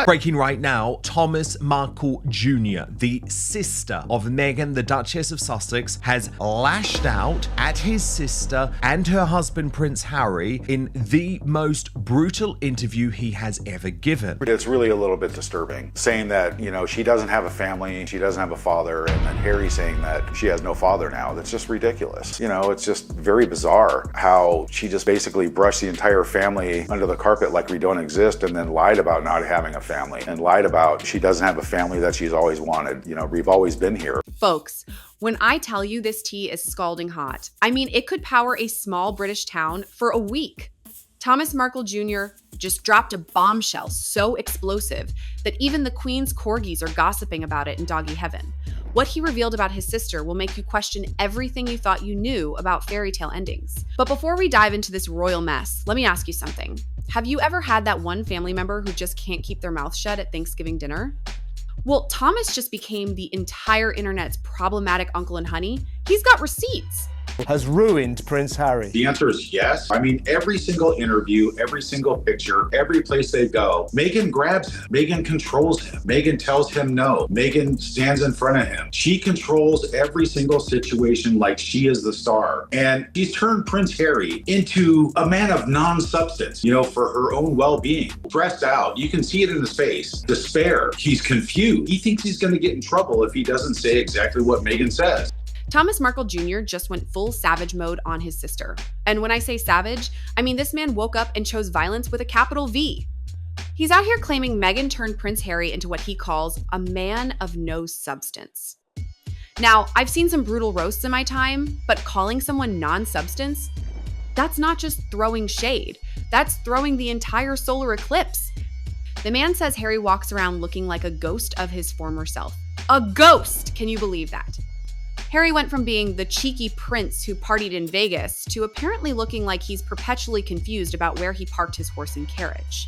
Breaking right now, Thomas Markle Jr., the sister of Meghan, the Duchess of Sussex, has lashed out at his sister and her husband, Prince Harry, in the most brutal interview he has ever given. It's really a little bit disturbing, saying that, she doesn't have a family, she doesn't have a father, and then Harry saying that she has no father now. That's just ridiculous. It's just very bizarre how she just basically brushed the entire family under the carpet like we don't exist, and then lied about not having a family and lied about she doesn't have a family that she's always wanted. We've always been here. Folks, when I tell you this tea is scalding hot, I mean it could power a small British town for a week. Thomas Markle Jr. just dropped a bombshell so explosive that even the Queen's corgis are gossiping about it in doggy heaven. What he revealed about his sister will make you question everything you thought you knew about fairy tale endings. But before we dive into this royal mess, let me ask you something. Have you ever had that one family member who just can't keep their mouth shut at Thanksgiving dinner? Well, Thomas just became the entire internet's problematic uncle and honey. He's got receipts. Has ruined Prince Harry. The answer is yes. I mean, every single interview, every single picture, every place they go, Meghan grabs him. Meghan controls him. Meghan tells him no. Meghan stands in front of him. She controls every single situation like she is the star. And she's turned Prince Harry into a man of non-substance, for her own well-being. Stressed out. You can see it in his face. Despair. He's confused. He thinks he's going to get in trouble if he doesn't say exactly what Meghan says. Thomas Markle Jr. just went full savage mode on his sister. And when I say savage, I mean this man woke up and chose violence with a capital V. He's out here claiming Meghan turned Prince Harry into what he calls a man of no substance. Now, I've seen some brutal roasts in my time, but calling someone non-substance, that's not just throwing shade. That's throwing the entire solar eclipse. The man says Harry walks around looking like a ghost of his former self. A ghost! Can you believe that? Harry went from being the cheeky prince who partied in Vegas to apparently looking like he's perpetually confused about where he parked his horse and carriage.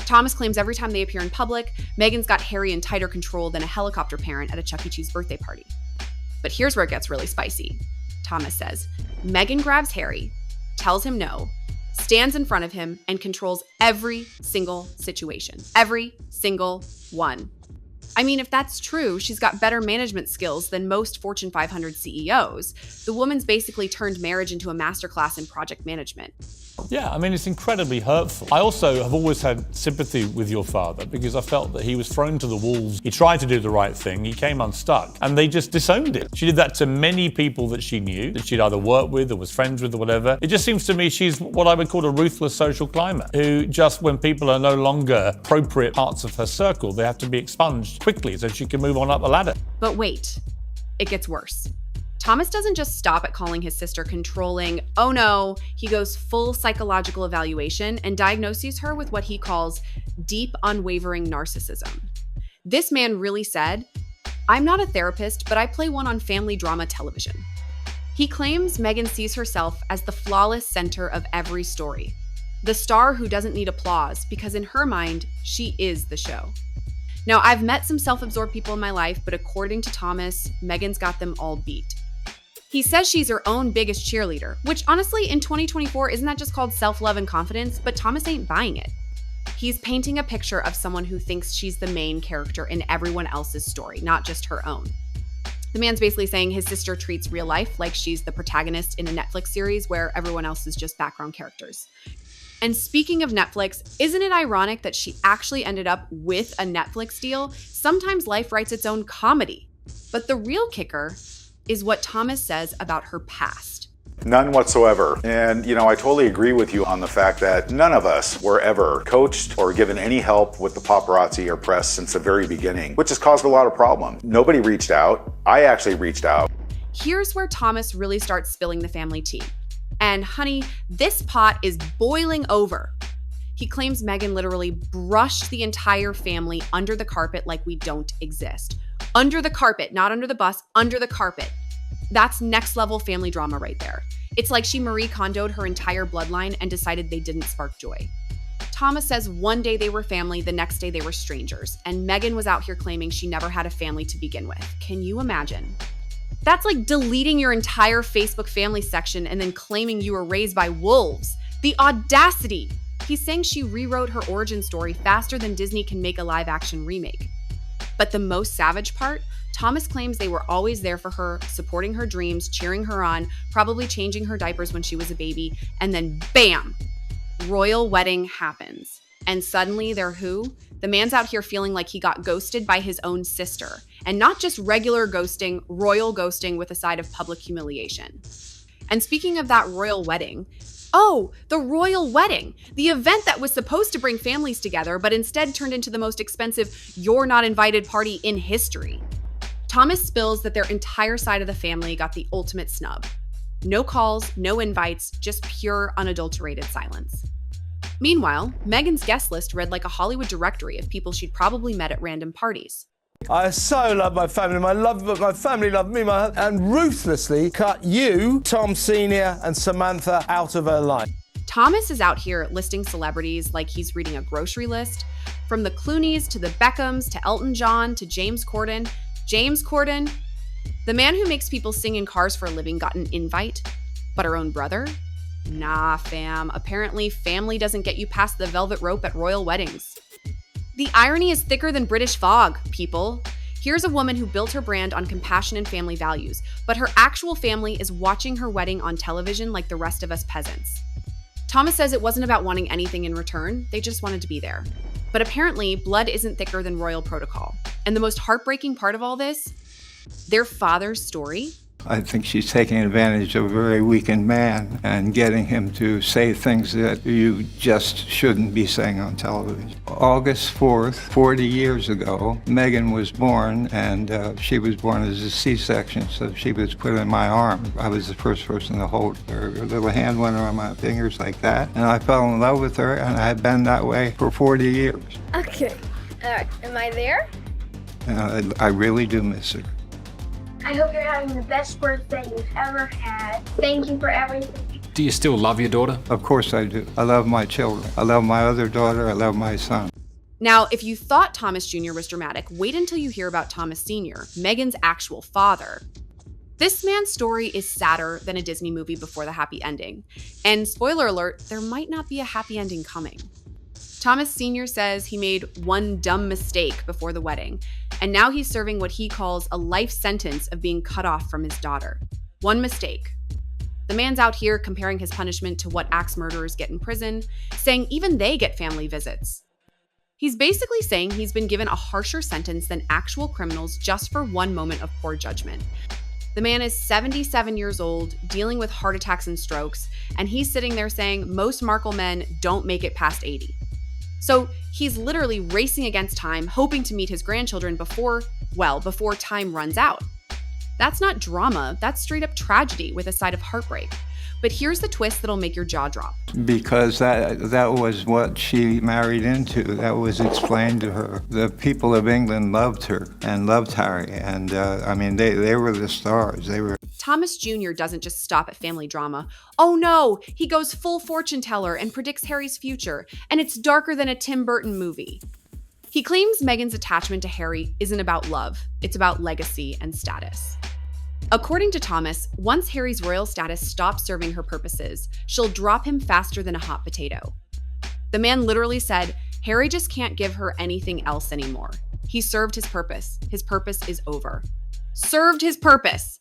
Thomas claims every time they appear in public, Meghan's got Harry in tighter control than a helicopter parent at a Chuck E. Cheese birthday party. But here's where it gets really spicy. Thomas says, Meghan grabs Harry, tells him no, stands in front of him, and controls every single situation. Every single one. I mean, if that's true, she's got better management skills than most Fortune 500 CEOs. The woman's basically turned marriage into a masterclass in project management. Yeah, I mean, it's incredibly hurtful. I also have always had sympathy with your father because I felt that he was thrown to the wolves. He tried to do the right thing, he came unstuck, and they just disowned him. She did that to many people that she knew, that she'd either worked with or was friends with or whatever. It just seems to me she's what I would call a ruthless social climber, who just when people are no longer appropriate parts of her circle, they have to be expunged quickly so she can move on up the ladder. But wait, it gets worse. Thomas doesn't just stop at calling his sister controlling. Oh no, he goes full psychological evaluation and diagnoses her with what he calls deep, unwavering narcissism. This man really said, I'm not a therapist, but I play one on family drama television. He claims Meghan sees herself as the flawless center of every story, the star who doesn't need applause because in her mind, she is the show. Now, I've met some self-absorbed people in my life, but according to Thomas, Meghan's got them all beat. He says she's her own biggest cheerleader, which honestly, in 2024, isn't that just called self-love and confidence? But Thomas ain't buying it. He's painting a picture of someone who thinks she's the main character in everyone else's story, not just her own. The man's basically saying his sister treats real life like she's the protagonist in a Netflix series where everyone else is just background characters. And speaking of Netflix, isn't it ironic that she actually ended up with a Netflix deal? Sometimes life writes its own comedy. But the real kicker is what Thomas says about her past. None whatsoever. And, I totally agree with you on the fact that none of us were ever coached or given any help with the paparazzi or press since the very beginning, which has caused a lot of problems. Nobody reached out. I actually reached out. Here's where Thomas really starts spilling the family tea. And honey, this pot is boiling over. He claims Meghan literally brushed the entire family under the carpet like we don't exist. Under the carpet, not under the bus, under the carpet. That's next level family drama right there. It's like she Marie Kondo'd her entire bloodline and decided they didn't spark joy. Thomas says one day they were family, the next day they were strangers. And Meghan was out here claiming she never had a family to begin with. Can you imagine? That's like deleting your entire Facebook family section and then claiming you were raised by wolves. The audacity! He's saying she rewrote her origin story faster than Disney can make a live-action remake. But the most savage part, Thomas claims they were always there for her, supporting her dreams, cheering her on, probably changing her diapers when she was a baby, and then bam! Royal wedding happens. And suddenly they're who? The man's out here feeling like he got ghosted by his own sister. And not just regular ghosting, royal ghosting with a side of public humiliation. And speaking of that royal wedding, oh, the royal wedding, the event that was supposed to bring families together, but instead turned into the most expensive you're not invited party in history. Thomas spills that their entire side of the family got the ultimate snub. No calls, no invites, just pure unadulterated silence. Meanwhile, Meghan's guest list read like a Hollywood directory of people she'd probably met at random parties. I so love my family. My family love me, and ruthlessly cut you, Tom Sr. and Samantha out of her life. Thomas is out here listing celebrities like he's reading a grocery list. From the Clooneys to the Beckhams to Elton John to James Corden. James Corden, the man who makes people sing in cars for a living, got an invite, but her own brother? Nah, fam. Apparently, family doesn't get you past the velvet rope at royal weddings. The irony is thicker than British fog, people. Here's a woman who built her brand on compassion and family values, but her actual family is watching her wedding on television like the rest of us peasants. Thomas says it wasn't about wanting anything in return, they just wanted to be there. But apparently, blood isn't thicker than royal protocol. And the most heartbreaking part of all this, their father's story. I think she's taking advantage of a very weakened man and getting him to say things that you just shouldn't be saying on television. August 4th, 40 years ago, Meghan was born, and she was born as a C-section, so she was put in my arm. I was the first person to hold her. Her little hand went around my fingers like that, and I fell in love with her, and I had been that way for 40 years. Okay. Am I there? I really do miss her. I hope you're having the best birthday you've ever had. Thank you for everything. Do you still love your daughter? Of course I do. I love my children. I love my other daughter. I love my son. Now, if you thought Thomas Jr. was dramatic, wait until you hear about Thomas Sr., Meghan's actual father. This man's story is sadder than a Disney movie before the happy ending. And spoiler alert, there might not be a happy ending coming. Thomas Sr. says he made one dumb mistake before the wedding, and now he's serving what he calls a life sentence of being cut off from his daughter. One mistake. The man's out here comparing his punishment to what axe murderers get in prison, saying even they get family visits. He's basically saying he's been given a harsher sentence than actual criminals just for one moment of poor judgment. The man is 77 years old, dealing with heart attacks and strokes, and he's sitting there saying most Markle men don't make it past 80. So he's literally racing against time, hoping to meet his grandchildren before time runs out. That's not drama, that's straight up tragedy with a side of heartbreak. But here's the twist that'll make your jaw drop. Because that was what she married into. That was explained to her. The people of England loved her and loved Harry. And they were the stars. Thomas Jr. doesn't just stop at family drama. Oh no, he goes full fortune teller and predicts Harry's future. And it's darker than a Tim Burton movie. He claims Meghan's attachment to Harry isn't about love. It's about legacy and status. According to Thomas, once Harry's royal status stops serving her purposes, she'll drop him faster than a hot potato. The man literally said, Harry just can't give her anything else anymore. He served his purpose. His purpose is over. Served his purpose.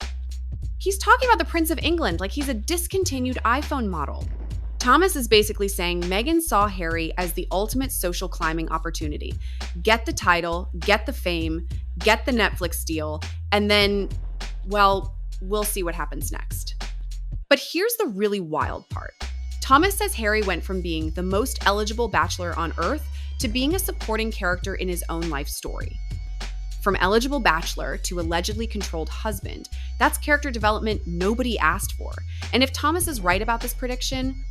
He's talking about the Prince of England like he's a discontinued iPhone model. Thomas is basically saying Meghan saw Harry as the ultimate social climbing opportunity. Get the title, get the fame, get the Netflix deal, and then, well, we'll see what happens next. But here's the really wild part. Thomas says Harry went from being the most eligible bachelor on Earth to being a supporting character in his own life story. From eligible bachelor to allegedly controlled husband, that's character development nobody asked for. And if Thomas is right about this prediction,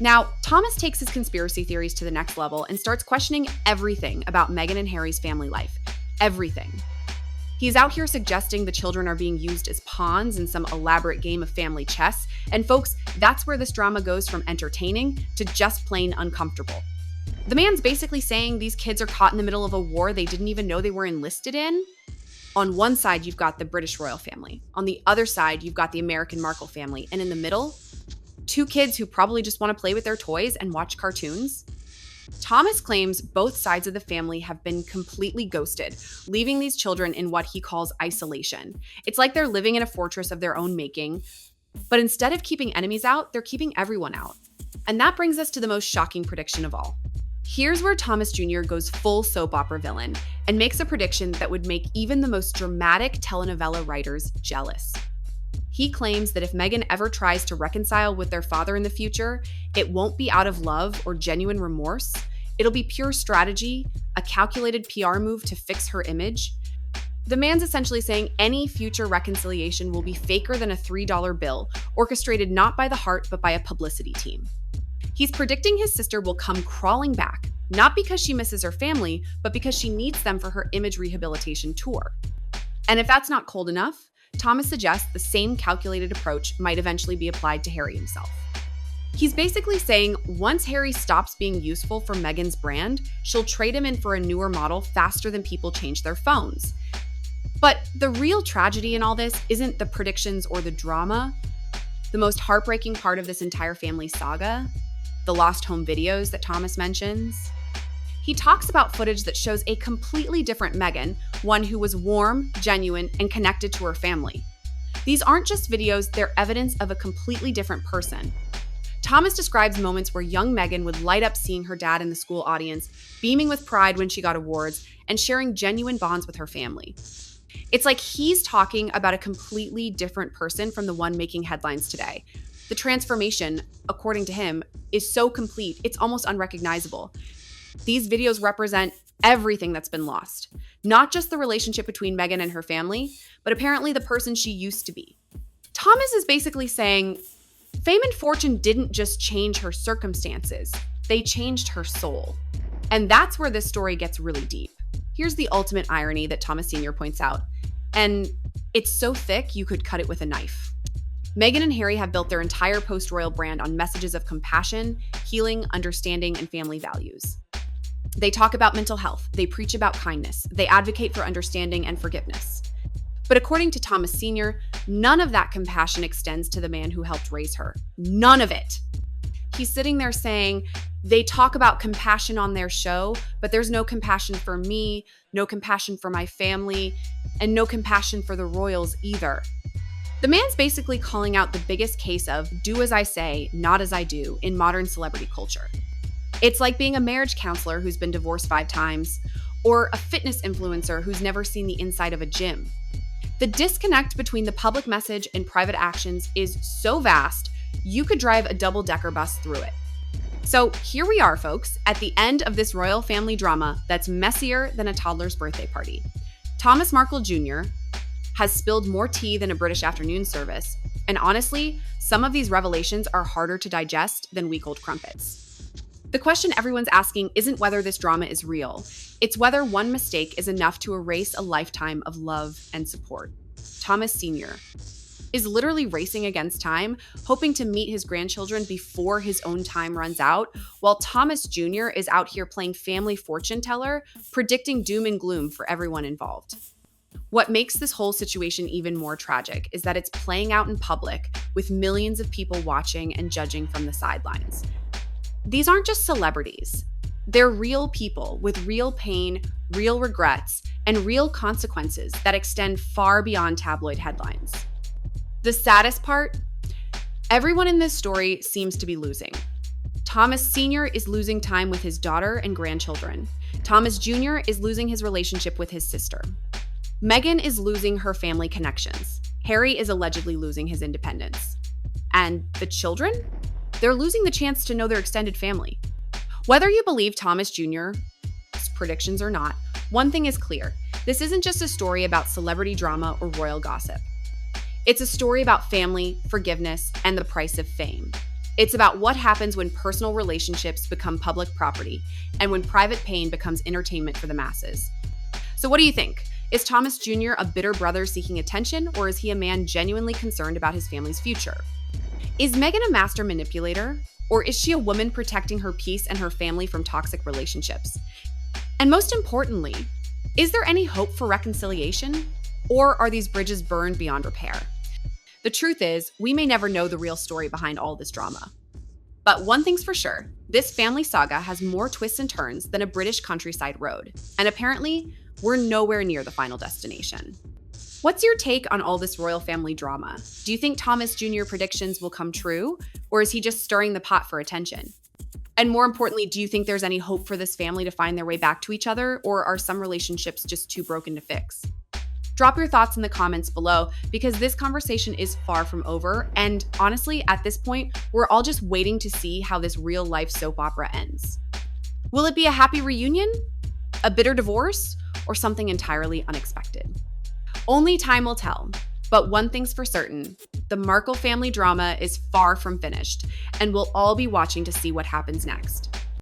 now Thomas takes his conspiracy theories to the next level and starts questioning everything about Meghan and Harry's family life. Everything. He's out here suggesting the children are being used as pawns in some elaborate game of family chess. And folks, that's where this drama goes from entertaining to just plain uncomfortable. The man's basically saying these kids are caught in the middle of a war they didn't even know they were enlisted in. On one side, you've got the British royal family. On the other side, you've got the American Markle family. And in the middle, two kids who probably just want to play with their toys and watch cartoons. Thomas claims both sides of the family have been completely ghosted, leaving these children in what he calls isolation. It's like they're living in a fortress of their own making, but instead of keeping enemies out, they're keeping everyone out. And that brings us to the most shocking prediction of all. Here's where Thomas Jr. goes full soap opera villain and makes a prediction that would make even the most dramatic telenovela writers jealous. He claims that if Meghan ever tries to reconcile with their father in the future, it won't be out of love or genuine remorse. It'll be pure strategy, a calculated PR move to fix her image. The man's essentially saying any future reconciliation will be faker than a $3 bill, orchestrated not by the heart but by a publicity team. He's predicting his sister will come crawling back, not because she misses her family, but because she needs them for her image rehabilitation tour. And if that's not cold enough, Thomas suggests the same calculated approach might eventually be applied to Harry himself. He's basically saying once Harry stops being useful for Meghan's brand, she'll trade him in for a newer model faster than people change their phones. But the real tragedy in all this isn't the predictions or the drama. The most heartbreaking part of this entire family saga, the lost home videos that Thomas mentions. He talks about footage that shows a completely different Meghan, one who was warm, genuine, and connected to her family. These aren't just videos, they're evidence of a completely different person. Thomas describes moments where young Meghan would light up seeing her dad in the school audience, beaming with pride when she got awards, and sharing genuine bonds with her family. It's like he's talking about a completely different person from the one making headlines today. The transformation, according to him, is so complete, it's almost unrecognizable. These videos represent everything that's been lost. Not just the relationship between Meghan and her family, but apparently the person she used to be. Thomas is basically saying, fame and fortune didn't just change her circumstances, they changed her soul. And that's where this story gets really deep. Here's the ultimate irony that Thomas Sr. points out, and it's so thick you could cut it with a knife. Meghan and Harry have built their entire post-royal brand on messages of compassion, healing, understanding, and family values. They talk about mental health, they preach about kindness, they advocate for understanding and forgiveness. But according to Thomas Sr., none of that compassion extends to the man who helped raise her. None of it. He's sitting there saying, they talk about compassion on their show, but there's no compassion for me, no compassion for my family, and no compassion for the royals either. The man's basically calling out the biggest case of do as I say, not as I do in modern celebrity culture. It's like being a marriage counselor who's been divorced 5 times, or a fitness influencer who's never seen the inside of a gym. The disconnect between the public message and private actions is so vast, you could drive a double-decker bus through it. So here we are, folks, at the end of this royal family drama that's messier than a toddler's birthday party. Thomas Markle Jr. has spilled more tea than a British afternoon service, and honestly, some of these revelations are harder to digest than week-old crumpets. The question everyone's asking isn't whether this drama is real. It's whether one mistake is enough to erase a lifetime of love and support. Thomas Sr. is literally racing against time, hoping to meet his grandchildren before his own time runs out, while Thomas Jr. is out here playing family fortune teller, predicting doom and gloom for everyone involved. What makes this whole situation even more tragic is that it's playing out in public with millions of people watching and judging from the sidelines. These aren't just celebrities. They're real people with real pain, real regrets, and real consequences that extend far beyond tabloid headlines. The saddest part? Everyone in this story seems to be losing. Thomas Sr. is losing time with his daughter and grandchildren. Thomas Jr. is losing his relationship with his sister. Meghan is losing her family connections. Harry is allegedly losing his independence. And the children? They're losing the chance to know their extended family. Whether you believe Thomas Jr.'s predictions or not, one thing is clear. This isn't just a story about celebrity drama or royal gossip. It's a story about family, forgiveness, and the price of fame. It's about what happens when personal relationships become public property and when private pain becomes entertainment for the masses. So what do you think? Is Thomas Jr. a bitter brother seeking attention, or is he a man genuinely concerned about his family's future? Is Meghan a master manipulator, or is she a woman protecting her peace and her family from toxic relationships? And most importantly, is there any hope for reconciliation, or are these bridges burned beyond repair? The truth is, we may never know the real story behind all this drama. But one thing's for sure, This family saga has more twists and turns than a British countryside road, and apparently, we're nowhere near the final destination. What's your take on all this royal family drama? Do you think Thomas Jr. predictions will come true, or is he just stirring the pot for attention? And more importantly, do you think there's any hope for this family to find their way back to each other, or are some relationships just too broken to fix? Drop your thoughts in the comments below, because this conversation is far from over, and honestly, at this point, we're all just waiting to see how this real-life soap opera ends. Will it be a happy reunion? A bitter divorce? Or something entirely unexpected? Only time will tell, but one thing's for certain, the Markle family drama is far from finished, and we'll all be watching to see what happens next.